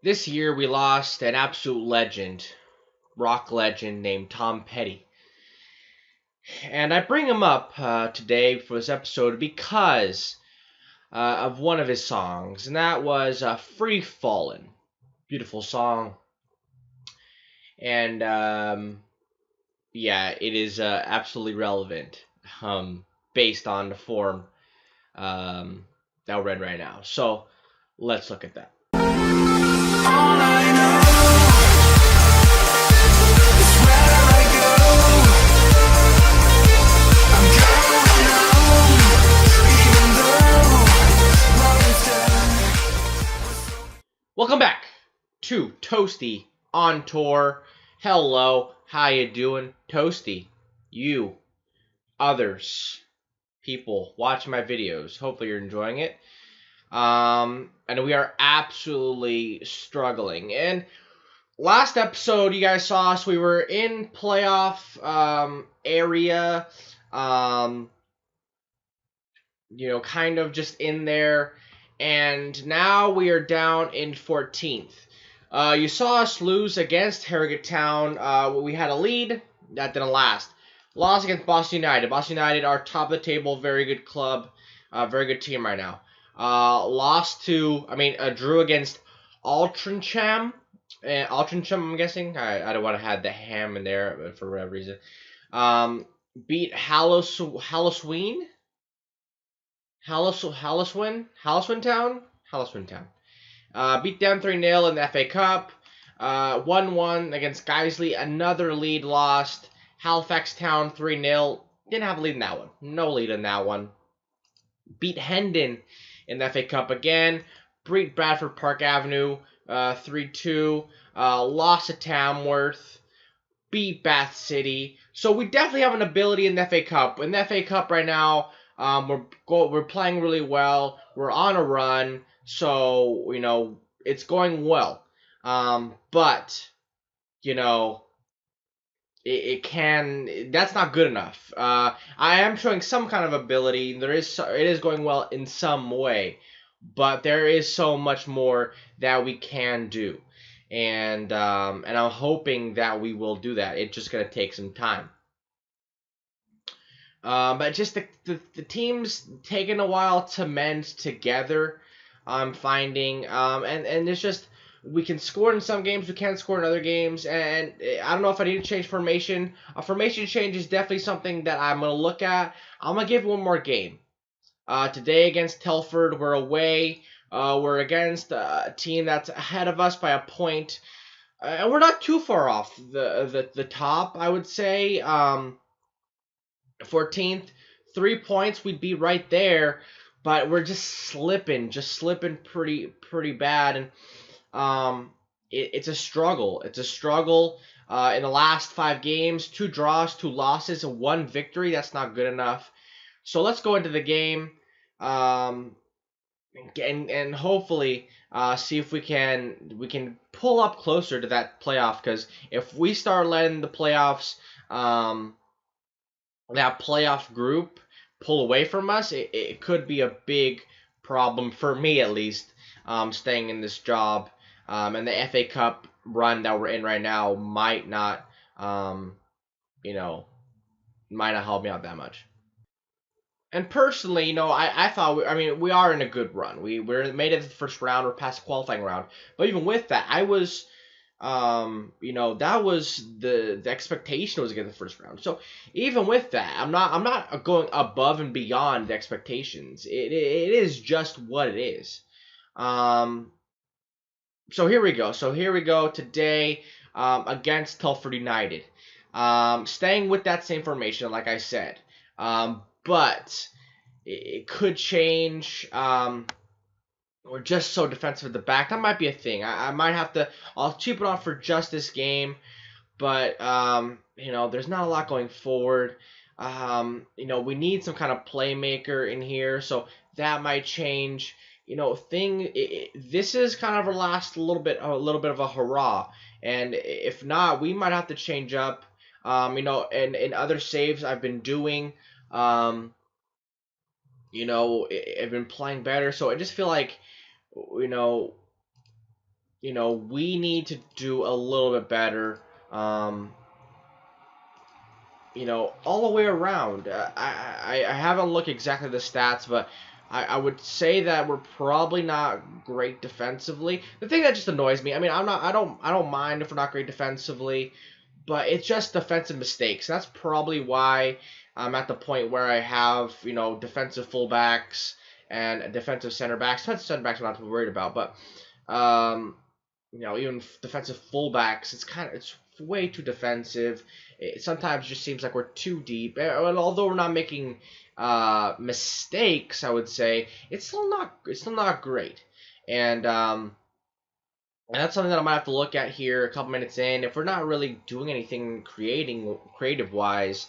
This year we lost an absolute legend, rock legend named Tom Petty. And I bring him up today for this episode because of one of his songs, and that was Free Fallin'. Beautiful song. And yeah, it is absolutely relevant based on the form that we're in right now. So let's look at that. All I know is where I go. I'm going home, even though what we've done. Welcome back to Toasty on Tour. Hello, how you doing, Toasty? You, others, people watching my videos. Hopefully you're enjoying it. And we are absolutely struggling. And last episode, you guys saw us. We were in playoff area. Kind of just in there. And now we are down in 14th. You saw us lose against Harrogate Town. We had a lead. That didn't last. Lost against Boston United. Boston United are top of the table. Very good club. Very good team right now. Drew against Altrincham. Altrincham, I'm guessing. I don't want to have the ham in there for whatever reason. Beat Halloween Town. Beat them 3-0 in the FA Cup. 1-1 against Guiseley. Another lead lost. Halifax Town 3-0. Didn't have a lead in that one. No lead in that one. Beat Hendon in the FA Cup again. Beat Bradford Park Avenue 3-2. Lost to Tamworth. Beat Bath City. So we definitely have an ability in the FA Cup. In the FA Cup right now, we're playing really well. We're on a run. So, it's going well. But, that's not good enough. I am showing some kind of ability. It is going well in some way, but there is so much more that we can do, and I'm hoping that we will do that. It's just gonna take some time. But just the team's taking a while to mend together. I'm finding, and it's just. We can score in some games, we can't score in other games, and I don't know if I need to change formation. A formation change is definitely something that I'm going to look at. I'm going to give one more game. Today against Telford, we're away. We're against a team that's ahead of us by a point. And we're not too far off the top, I would say. 14th, 3 points, we'd be right there. But we're just slipping pretty bad. And it's a struggle. It's a struggle. In the last 5 games, 2 draws, 2 losses, and 1 victory. That's not good enough. So let's go into the game, and hopefully see if we can pull up closer to that playoff. Because if we start letting the playoffs, that playoff group pull away from us, it could be a big problem for me at least. Staying in this job. And the FA Cup run that we're in right now might not help me out that much. And personally, I thought, we are in a good run. We're made it to the first round. We're past the qualifying round. But even with that, I was, that was the expectation was to get the first round. So even with that, I'm not going above and beyond the expectations. It is just what it is. So here we go. Today against Telford United. Staying with that same formation, like I said. But it could change. We're just so defensive at the back. That might be a thing. I might have to. I'll cheap it off for just this game. But there's not a lot going forward. We need some kind of playmaker in here, so that might change. This is kind of our last little bit of a hurrah, and if not, we might have to change up. And in other saves I've been doing, I've been playing better, so I just feel like, we need to do a little bit better. All the way around. I haven't looked exactly at the stats, but I would say that we're probably not great defensively. The thing that just annoys me, I mean, I don't mind if we're not great defensively, but it's just defensive mistakes. That's probably why I'm at the point where I have, defensive fullbacks and defensive center backs. Defensive center backs I'm not too worried about, but even defensive fullbacks, it's way too defensive. It sometimes just seems like we're too deep. And although we're not making mistakes, I would say it's still not great. And that's something that I might have to look at here a couple minutes in. If we're not really doing anything creative wise,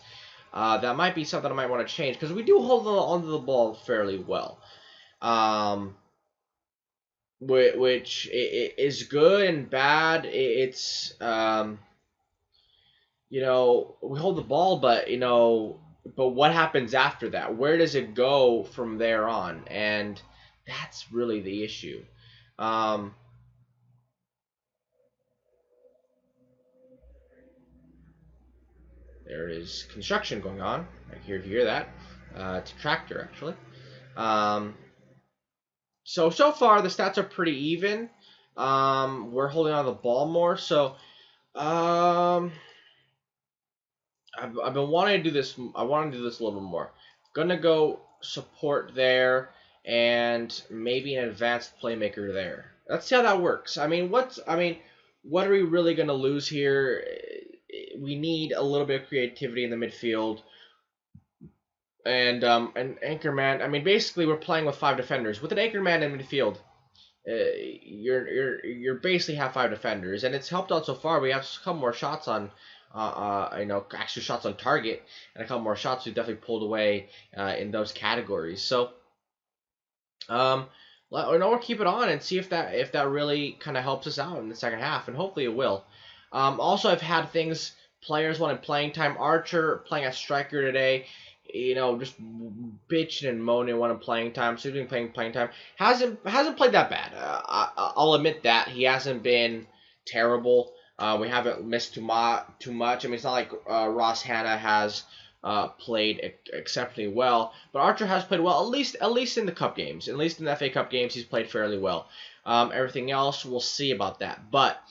that might be something I might want to change, because we do hold onto the ball fairly well. Which is good and bad. It's we hold the ball, but what happens after that? Where does it go from there on? And that's really the issue. There is construction going on. I hear that. It's a tractor, actually. So far the stats are pretty even. We're holding on to the ball more, so I've been wanting to do this. I want to do this a little bit more. Gonna go support there, and maybe an advanced playmaker there. Let's see how that works. What are we really gonna lose here? We need a little bit of creativity in the midfield, and an anchorman. Basically we're playing with 5 defenders. With an anchorman in midfield, you're basically have 5 defenders, and it's helped out so far. We have a couple more shots on, actually shots on target, and a couple more shots we've definitely pulled away in those categories. So, we'll keep it on and see if that really kind of helps us out in the second half, and hopefully it will. Also, I've had players wanted playing time. Archer playing as striker today. Just bitching and moaning wanting playing time. So he's been playing time. Hasn't played that bad. I'll admit that he hasn't been terrible. We haven't missed too much. It's not like Ross Hanna has played exceptionally well, but Archer has played well. At least in the cup games. At least in the FA Cup games, he's played fairly well. Everything else, we'll see about that. But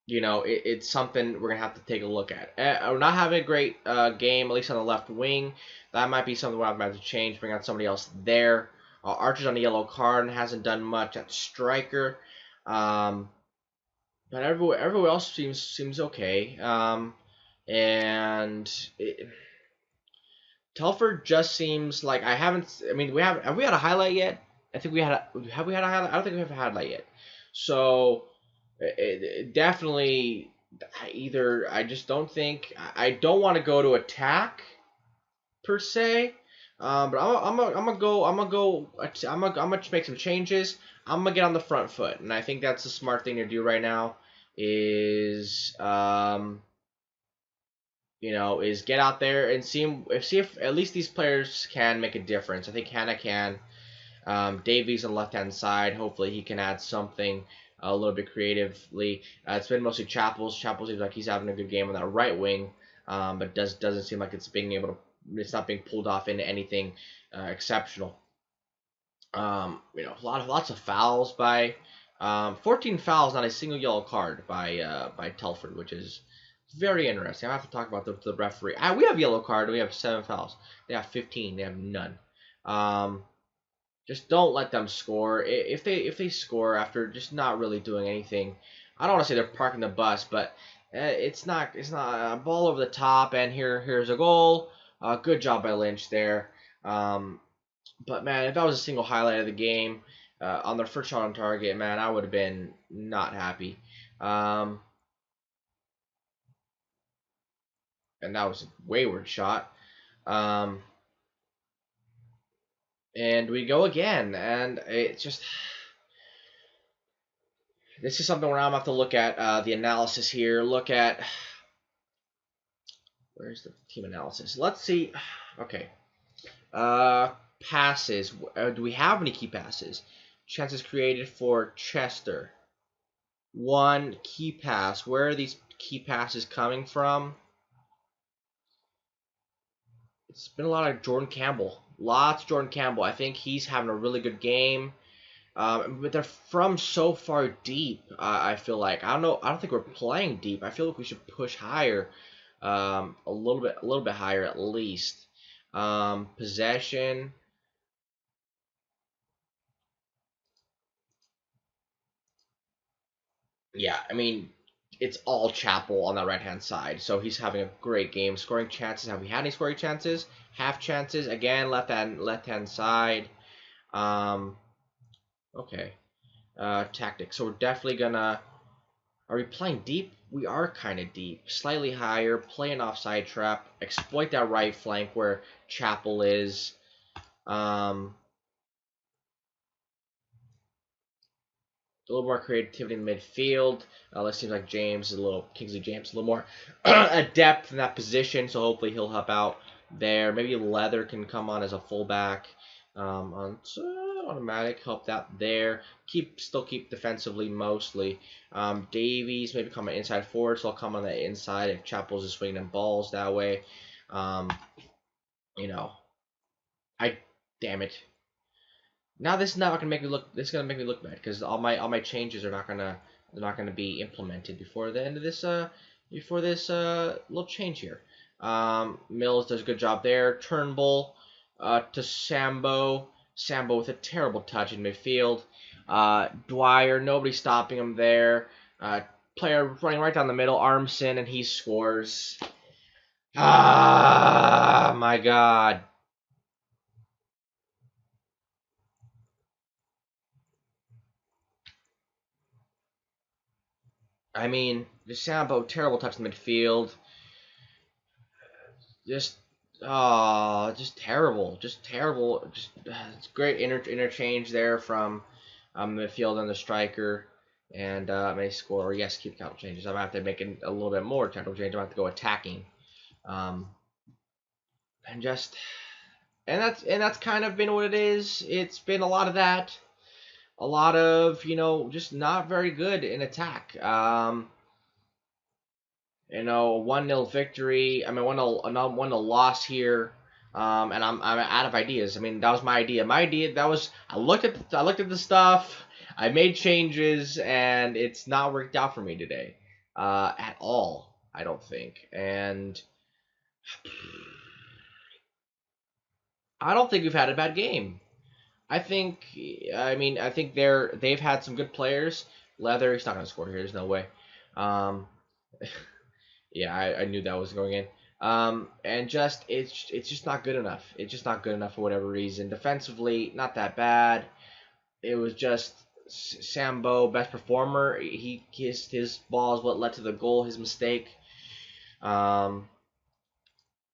it's something we're going to have to take a look at. We're not having a great game, at least on the left wing. That might be something we're going to have to change, bring out somebody else there. Archer's on a yellow card and hasn't done much at striker. But everywhere else seems okay. Telford just seems like have we had a highlight yet? Have we had a highlight? I don't think we have a highlight yet. So definitely I just don't think I don't want to go to attack per se, but I'm gonna make some changes. I'm gonna get on the front foot, and I think that's the smart thing to do right now. Is get out there and see if at least these players can make a difference. I think Hannah can. Davies on the left-hand side. Hopefully he can add something a little bit creatively. It's been mostly Chappell's. Chappell seems like he's having a good game on that right wing, but doesn't seem like it's not being pulled off into anything exceptional. Lots of fouls by 14 fouls, not a single yellow card by Telford, which is very interesting. I have to talk about the referee. We have yellow card. We have 7 fouls. They have 15. They have none. Just don't let them score. If they score after just not really doing anything, I don't want to say they're parking the bus, but it's not a ball over the top. And here's a goal. Good job by Lynch there. But man, if that was a single highlight of the game on their first shot on target, man, I would have been not happy. And that was a wayward shot. And we go again, and it's just this is something where I'm gonna have to look at the analysis here. Look at where's the team analysis? Let's see. Okay. Passes. Do we have any key passes? chances created for Chester. 1 key pass. Where are these key passes coming from? It's been a lot of Jordan Campbell. Lots of Jordan Campbell. I think he's having a really good game. But they're from so far deep. I feel like I don't know. I don't think we're playing deep. I feel like we should push higher, a little bit higher at least. Possession. Yeah, I mean, it's all Chapel on that right hand side, so he's having a great game. Scoring chances. Have we had any scoring chances? Half chances again. Left hand side. Okay. Tactics. So we're definitely gonna. Are we playing deep? We are kind of deep. Slightly higher. Play an offside trap. Exploit that right flank where Chapel is. A little more creativity in the midfield. It seems like James is Kingsley James, a little more adept in that position, so hopefully he'll help out there. Maybe Leather can come on as a fullback. On automatic, help that there. Still keep defensively mostly. Davies maybe come an inside forward, so I'll come on the inside if Chapel's just swinging them balls that way. You know, damn it. Now this is not gonna make me look. This is gonna make me look bad because all my changes are not gonna be implemented before the end of this little change here. Mills does a good job there. Turnbull to Sambo. Sambo with a terrible touch in midfield. Dwyer, nobody stopping him there. Player running right down the middle. Armson, and he scores. Ah, my God. I mean, DeSambo, terrible touch in the midfield. Just, just terrible. Just terrible. It's great interchange there from midfield and the striker. And may score. Yes, keep count changes. I'm going to have to make it a little bit more technical change. I'm going to have to go attacking. And that's kind of been what it is. It's been a lot of that. A lot of, just not very good in attack. 1-0 victory. I mean, 1-0 loss here. And I'm out of ideas. I mean, that was my idea. I looked at the stuff. I made changes, and it's not worked out for me today, at all. I don't think, and I don't think we've had a bad game. I think they've had some good players. Leather, he's not gonna score here. There's no way. Yeah, I knew that was going in. And it's just not good enough. It's just not good enough for whatever reason. Defensively, not that bad. It was just Sambo, best performer. His ball is what led to the goal. His mistake. And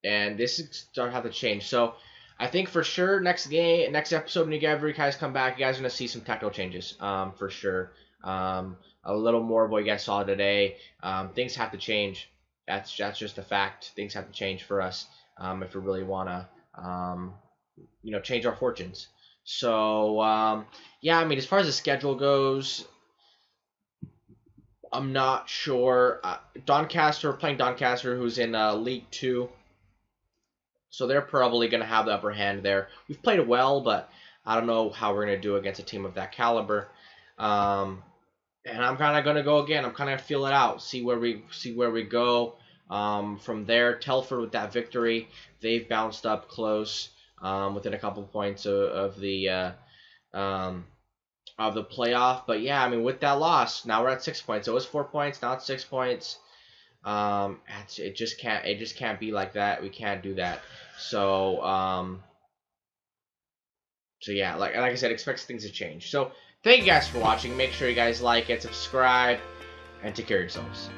this is starting to have to change. So I think for sure next episode when you guys come back, you guys are gonna see some tactical changes. For sure. A little more of what you guys saw today. Things have to change. That's just a fact. Things have to change for us if we really wanna change our fortunes. So yeah, I mean, as far as the schedule goes, I'm not sure. Playing Doncaster, who's in League 2. So they're probably going to have the upper hand there. We've played well, but I don't know how we're going to do against a team of that caliber. And I'm kind of going to go again. I'm kind of feel it out, see where we go from there. Telford with that victory, they've bounced up close within a couple points of the playoff. But yeah, I mean, with that loss, now we're at 6 points. It was 4 points, now it's 6 points. It just can't be like that. We can't do that. So yeah, like I said, expect things to change. So thank you guys for watching. Make sure you guys like it, subscribe, and take care of yourselves.